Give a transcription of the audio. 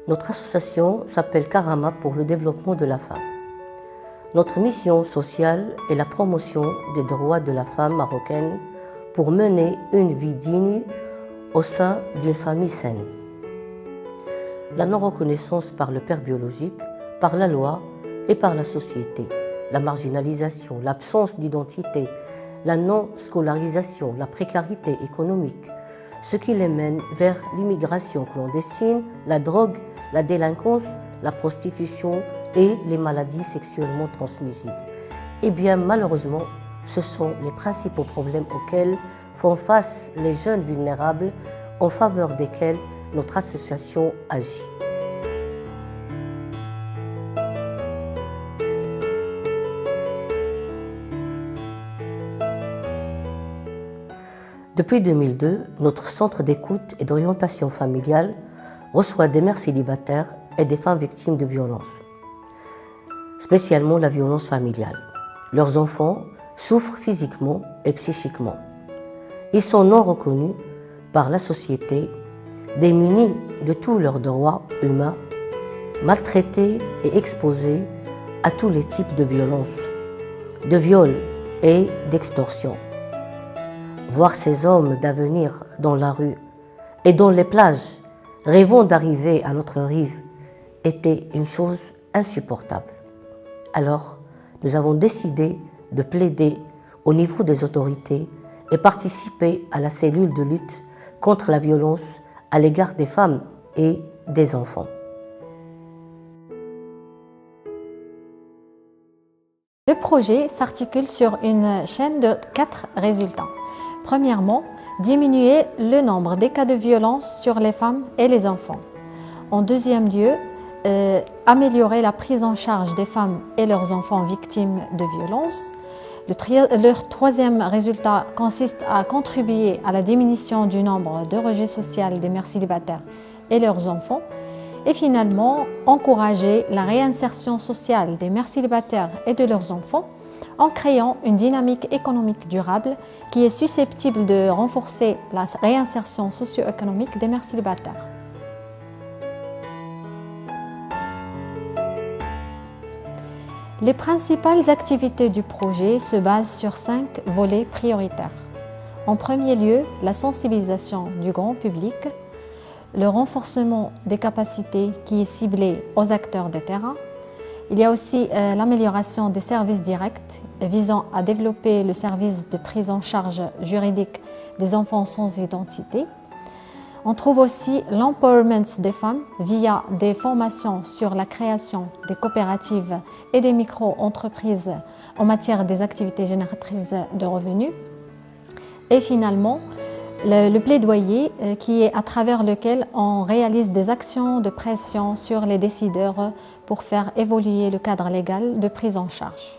Notre association s'appelle Karama pour le développement de la femme. Notre mission sociale est la promotion des droits de la femme marocaine pour mener une vie digne au sein d'une famille saine. La non-reconnaissance par le père biologique, par la loi et par la société, la marginalisation, l'absence d'identité, la non-scolarisation, la précarité économique, ce qui les mène vers l'immigration clandestine, la drogue, la délinquance, la prostitution et les maladies sexuellement transmissibles. Eh bien, malheureusement, ce sont les principaux problèmes auxquels font face les jeunes vulnérables en faveur desquels notre association agit. Depuis 2002, notre centre d'écoute et d'orientation familiale reçoit des mères célibataires et des femmes victimes de violences, spécialement la violence familiale. Leurs enfants souffrent physiquement et psychiquement. Ils sont non reconnus par la société, démunis de tous leurs droits humains, maltraités et exposés à tous les types de violences, de viols et d'extorsion. Voir ces hommes d'avenir dans la rue et dans les plages, rêvant d'arriver à notre rive, était une chose insupportable. Alors, nous avons décidé de plaider au niveau des autorités et participer à la cellule de lutte contre la violence à l'égard des femmes et des enfants. Le projet s'articule sur une chaîne de 4 résultats. Premièrement, diminuer le nombre des cas de violence sur les femmes et les enfants. En deuxième lieu, améliorer la prise en charge des femmes et leurs enfants victimes de violences. Le troisième résultat consiste à contribuer à la diminution du nombre de rejets sociaux des mères célibataires et leurs enfants. Et finalement, encourager la réinsertion sociale des mères célibataires et de leurs enfants en créant une dynamique économique durable qui est susceptible de renforcer la réinsertion socio-économique des mères célibataires. Les principales activités du projet se basent sur 5 volets prioritaires. En premier lieu, la sensibilisation du grand public, le renforcement des capacités qui est ciblé aux acteurs de terrain. Il y a aussi l'amélioration des services directs visant à développer le service de prise en charge juridique des enfants sans identité. On trouve aussi l'empowerment des femmes via des formations sur la création des coopératives et des micro-entreprises en matière des activités génératrices de revenus. Et finalement, le plaidoyer qui est à travers lequel on réalise des actions de pression sur les décideurs pour faire évoluer le cadre légal de prise en charge.